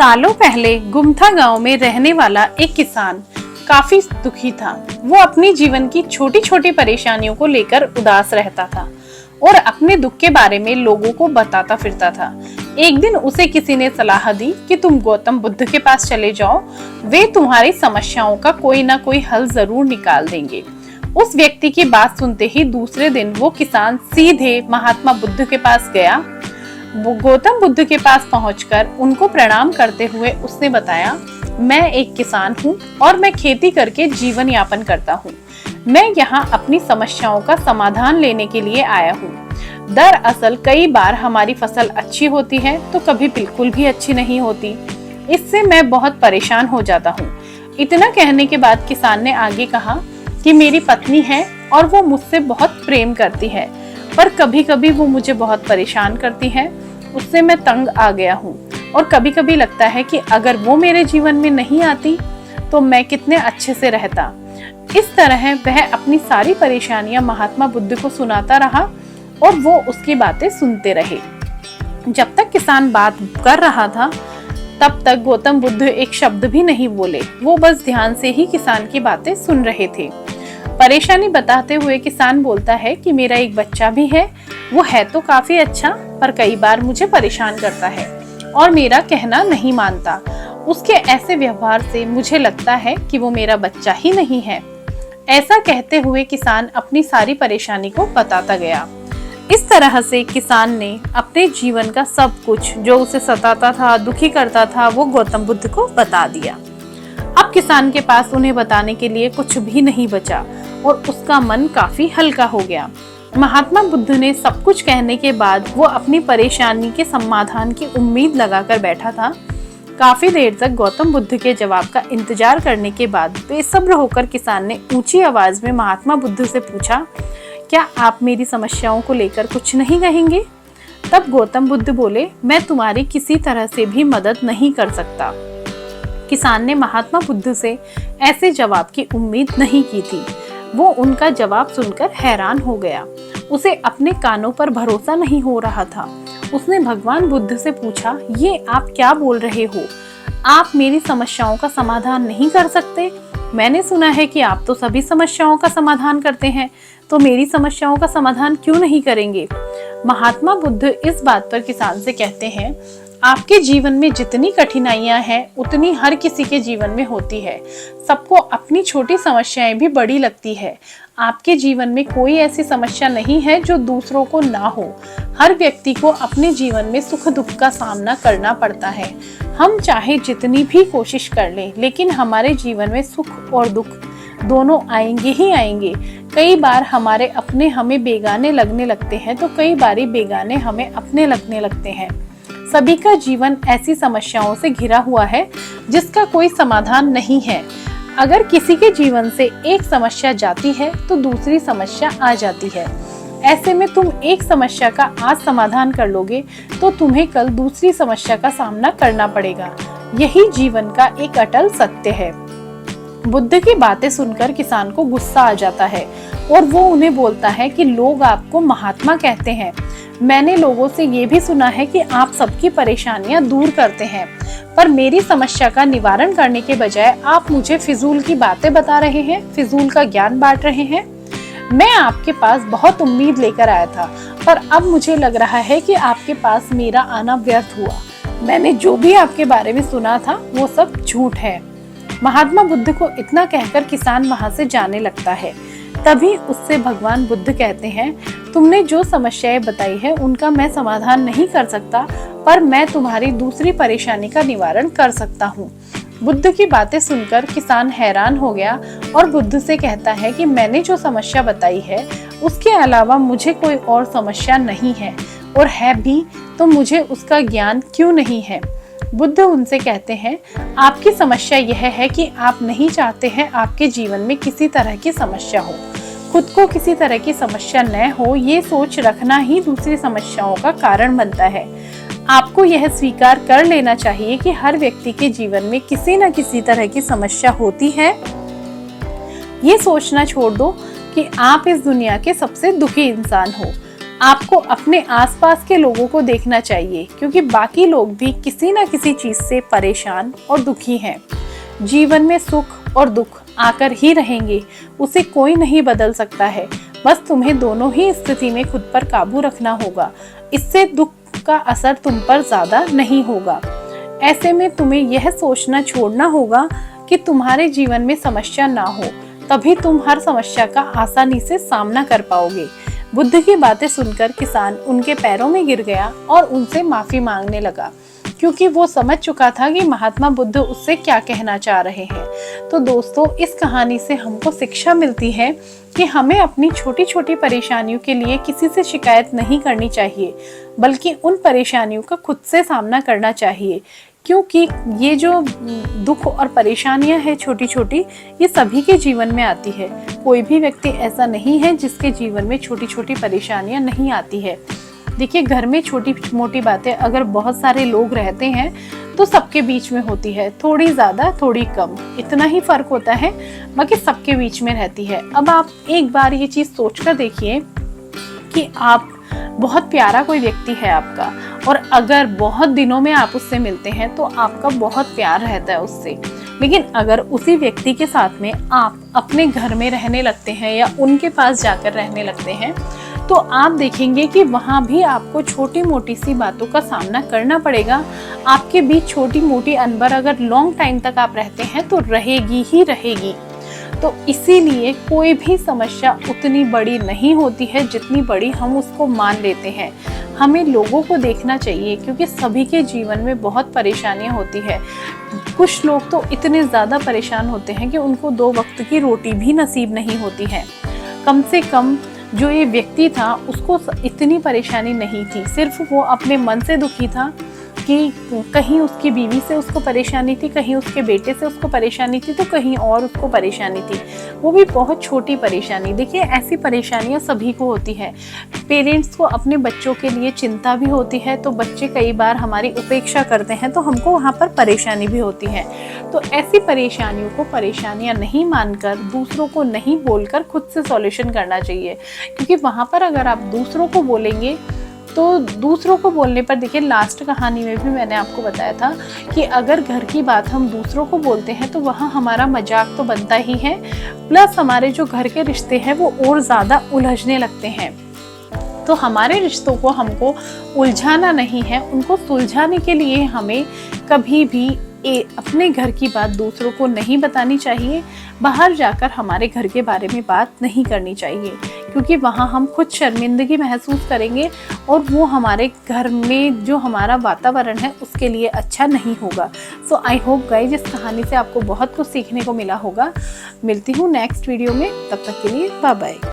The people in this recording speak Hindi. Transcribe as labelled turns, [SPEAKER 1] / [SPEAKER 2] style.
[SPEAKER 1] सालों पहले गुमथा गांव में रहने वाला एक किसान काफी दुखी था। वो अपने जीवन की छोटी छोटी परेशानियों को लेकर उदास रहता था और अपने दुख के बारे में लोगों को बताता फिरता था। एक दिन उसे किसी ने सलाह दी कि तुम गौतम बुद्ध के पास चले जाओ, वे तुम्हारी समस्याओं का कोई ना कोई हल जरूर निकाल देंगे। उस व्यक्ति की बात सुनते ही दूसरे दिन वो किसान सीधे महात्मा बुद्ध के पास गया। वो गौतम बुद्ध के पास पहुंचकर उनको प्रणाम करते हुए उसने बताया, मैं एक किसान हूँ और मैं खेती करके जीवन यापन करता हूँ। मैं यहाँ अपनी समस्याओं का समाधान लेने के लिए आया हूँ। दरअसल कई बार हमारी फसल अच्छी होती है तो कभी बिल्कुल भी अच्छी नहीं होती। इससे मैं बहुत परेशान हो जाता हूँ। इतना कहने के बाद किसान ने आगे कहा कि मेरी पत्नी है और वो मुझसे बहुत प्रेम करती है, पर कभी कभी वो मुझे बहुत परेशान करती है। उससे मैं तंग आ गया हूँ और कभी कभी लगता है कि अगर वो मेरे जीवन में नहीं आती तो मैं कितने अच्छे से रहता। इस तरह वह अपनी सारी परेशानियां महात्मा बुद्ध को सुनाता रहा और वो उसकी बातें सुनते रहे। जब तक किसान बात कर रहा था तब तक गौतम बुद्ध एक शब्द भी नहीं बोले। वो बस ध्यान से ही किसान की बातें सुन रहे थे। परेशानी बताते हुए किसान बोलता है कि मेरा एक बच्चा भी है। वो है तो काफी अच्छा, पर कई बार मुझे परेशान करता है और मेरा कहना नहीं मानता। उसके ऐसे व्यवहार से मुझे लगता है कि वो मेरा बच्चा ही नहीं है। ऐसा कहते हुए किसान अपनी सारी परेशानी को बताता गया। इस तरह से किसान ने अपने जीवन का सब कुछ जो उसे सताता था, दुखी करता था, वो गौतम बुद्ध को बता दिया। अब किसान के पास उन्हें बताने के लिए कुछ भी नहीं बचा और उसका मन काफी हल्का हो गया। महात्मा बुद्ध ने सब कुछ कहने के बाद वो अपनी परेशानी के समाधान की उम्मीद लगाकर बैठा था। काफी देर तक गौतम बुद्ध के जवाब का इंतजार करने के बाद बेसब्र होकर किसान ने ऊंची आवाज में महात्मा बुद्ध से पूछा, क्या आप मेरी समस्याओं को लेकर कुछ नहीं कहेंगे? तब गौतम बुद्ध बोले, मैं तुम्हारी किसी तरह से भी मदद नहीं कर सकता। किसान ने महात्मा बुद्ध से ऐसे जवाब की उम्मीद नहीं की थी। वो उनका जवाब सुनकर हैरान हो गया। उसे अपने कानों पर भरोसा नहीं हो रहा था। उसने भगवान बुद्ध से पूछा, ये आप क्या बोल रहे हो? आप मेरी समस्याओं का समाधान नहीं कर सकते? मैंने सुना है कि आप तो सभी समस्याओं का समाधान करते हैं, तो मेरी समस्याओं का समाधान क्यों नहीं करेंगे? महात्मा बुद्ध इस बात पर किसान से कहते हैं, आपके जीवन में जितनी कठिनाइयां हैं उतनी हर किसी के जीवन में होती है। सबको अपनी छोटी समस्याएं भी बड़ी लगती है। आपके जीवन में कोई ऐसी समस्या नहीं है जो दूसरों को ना हो। हर व्यक्ति को अपने जीवन में सुख दुख का सामना करना पड़ता है। हम चाहे जितनी भी कोशिश कर लें, लेकिन हमारे जीवन में सुख और दुख दोनों आएंगे ही आएंगे। कई बार हमारे अपने हमें बेगाने लगने लगते हैं तो कई बारी बेगाने हमें अपने लगने लगते हैं। सभी का जीवन ऐसी समस्याओं से घिरा हुआ है जिसका कोई समाधान नहीं है। अगर किसी के जीवन से एक समस्या जाती है तो दूसरी समस्या आ जाती है। ऐसे में तुम एक समस्या का आज समाधान कर लोगे तो तुम्हें कल दूसरी समस्या का सामना करना पड़ेगा। यही जीवन का एक अटल सत्य है। बुद्ध की बातें सुनकर किसान को गुस्सा आ जाता है और वो उन्हें बोलता है कि लोग आपको महात्मा कहते हैं। मैंने लोगों से ये भी सुना है कि आप सबकी परेशानियां दूर करते हैं, पर मेरी समस्या का निवारण करने के बजाय आप मुझे फिजूल की बातें बता रहे हैं, फिजूल का ज्ञान बांट रहे हैं। मैं आपके पास बहुत उम्मीद लेकर आया था, पर अब मुझे लग रहा है कि आपके पास मेरा आना व्यर्थ हुआ। मैंने जो भी आपके बारे में सुना था वो सब झूठ है। महात्मा बुद्ध को इतना कहकर किसान वहां से जाने लगता है। तभी उससे भगवान बुद्ध कहते हैं, तुमने जो समस्याएं बताई है उनका मैं समाधान नहीं कर सकता, पर मैं तुम्हारी दूसरी परेशानी का निवारण कर सकता हूँ। बुद्ध की बातें सुनकर किसान हैरान हो गया और बुद्ध से कहता है कि मैंने जो समस्या बताई है उसके अलावा मुझे कोई और समस्या नहीं है, और है भी तो मुझे उसका ज्ञान क्यों नहीं है। बुद्ध उनसे कहते हैं, आपकी समस्या यह है कि आप नहीं चाहते हैं आपके जीवन में किसी तरह की समस्या हो। खुद को किसी तरह की समस्या न हो, ये सोच रखना ही दूसरी समस्याओं का कारण बनता है। आपको यह स्वीकार कर लेना चाहिए कि हर व्यक्ति के जीवन में किसी न किसी तरह की समस्या होती है। ये सोचना छोड़ दो कि आप इस दुनिया के सबसे दुखी इंसान हो। आपको अपने आसपास के लोगों को देखना चाहिए, क्योंकि बाकी लोग भी किसी न किसी चीज से परेशान और दुखी हैं। जीवन में सुख और दुख आकर ही रहेंगे, उसे कोई नहीं बदल सकता है। बस तुम्हें दोनों ही स्थिति में खुद पर काबू रखना होगा। इससे दुख का असर तुम पर ज्यादा नहीं होगा। ऐसे में तुम्हें यह सोचना छोड़ना होगा कि तुम्हारे जीवन में समस्या ना हो, तभी तुम हर समस्या का आसानी से सामना कर पाओगे। बुद्ध की बातें सुनकर किसान उनके पैरों में गिर गया और उनसे माफी मांगने लगा, क्योंकि वो समझ चुका था कि महात्मा बुद्ध उससे क्या कहना चाह रहे हैं। तो दोस्तों, इस कहानी से हमको शिक्षा मिलती है कि हमें अपनी छोटी छोटी परेशानियों के लिए किसी से शिकायत नहीं करनी चाहिए, बल्कि उन परेशानियों का खुद से सामना करना चाहिए। क्योंकि ये जो दुख और परेशानियां हैं छोटी छोटी, ये सभी के जीवन में आती है। कोई भी व्यक्ति ऐसा नहीं है जिसके जीवन में छोटी छोटी परेशानियां नहीं आती है। देखिए, घर में छोटी मोटी बातें अगर बहुत सारे लोग रहते हैं तो सबके बीच में होती है, थोड़ी ज़्यादा थोड़ी कम, इतना ही फर्क होता है, बाकी सबके बीच में रहती है। अब आप एक बार ये चीज़ सोच कर देखिए कि आप बहुत प्यारा कोई व्यक्ति है आपका, और अगर बहुत दिनों में आप उससे मिलते हैं तो आपका बहुत प्यार रहता है उससे। लेकिन अगर उसी व्यक्ति के साथ में आप अपने घर में रहने लगते हैं या उनके पास जाकर रहने लगते हैं, तो आप देखेंगे कि वहाँ भी आपको छोटी मोटी सी बातों का सामना करना पड़ेगा। आपके बीच छोटी मोटी अनबन अगर लॉन्ग टाइम तक आप रहते हैं तो रहेगी ही रहेगी। तो इसीलिए कोई भी समस्या उतनी बड़ी नहीं होती है जितनी बड़ी हम उसको मान लेते हैं। हमें लोगों को देखना चाहिए, क्योंकि सभी के जीवन में बहुत परेशानियां होती है। कुछ लोग तो इतने ज़्यादा परेशान होते हैं कि उनको 2 वक्त की रोटी भी नसीब नहीं होती है। कम से कम जो ये व्यक्ति था उसको इतनी परेशानी नहीं थी, सिर्फ वो अपने मन से दुखी था कि कहीं उसकी बीवी से उसको परेशानी थी, कहीं उसके बेटे से उसको परेशानी थी, तो कहीं और उसको परेशानी थी, वो भी बहुत छोटी परेशानी। देखिए, ऐसी परेशानियां सभी को होती है। पेरेंट्स को अपने बच्चों के लिए चिंता भी होती है, तो बच्चे कई बार हमारी उपेक्षा करते हैं, तो हमको वहाँ पर परेशानी भी होती है। तो ऐसी परेशानियों को परेशानियां नहीं मानकर, दूसरों को नहीं बोलकर खुद से सॉल्यूशन करना चाहिए। क्योंकि वहाँ पर अगर आप दूसरों को बोलेंगे तो दूसरों को बोलने पर, देखिए लास्ट कहानी में भी मैंने आपको बताया था कि अगर घर की बात हम दूसरों को बोलते हैं तो वहाँ हमारा मजाक तो बनता ही है, प्लस हमारे जो घर के रिश्ते हैं वो और ज़्यादा उलझने लगते हैं। तो हमारे रिश्तों को हमको उलझाना नहीं है, उनको सुलझाने के लिए हमें कभी भी अपने घर की बात दूसरों को नहीं बतानी चाहिए। बाहर जाकर हमारे घर के बारे में बात नहीं करनी चाहिए, क्योंकि वहाँ हम खुद शर्मिंदगी महसूस करेंगे और वो हमारे घर में जो हमारा वातावरण है उसके लिए अच्छा नहीं होगा। सो आई होप गाइस, इस कहानी से आपको बहुत कुछ सीखने को मिला होगा। मिलती हूँ नेक्स्ट वीडियो में, तब तक के लिए बाय बाय।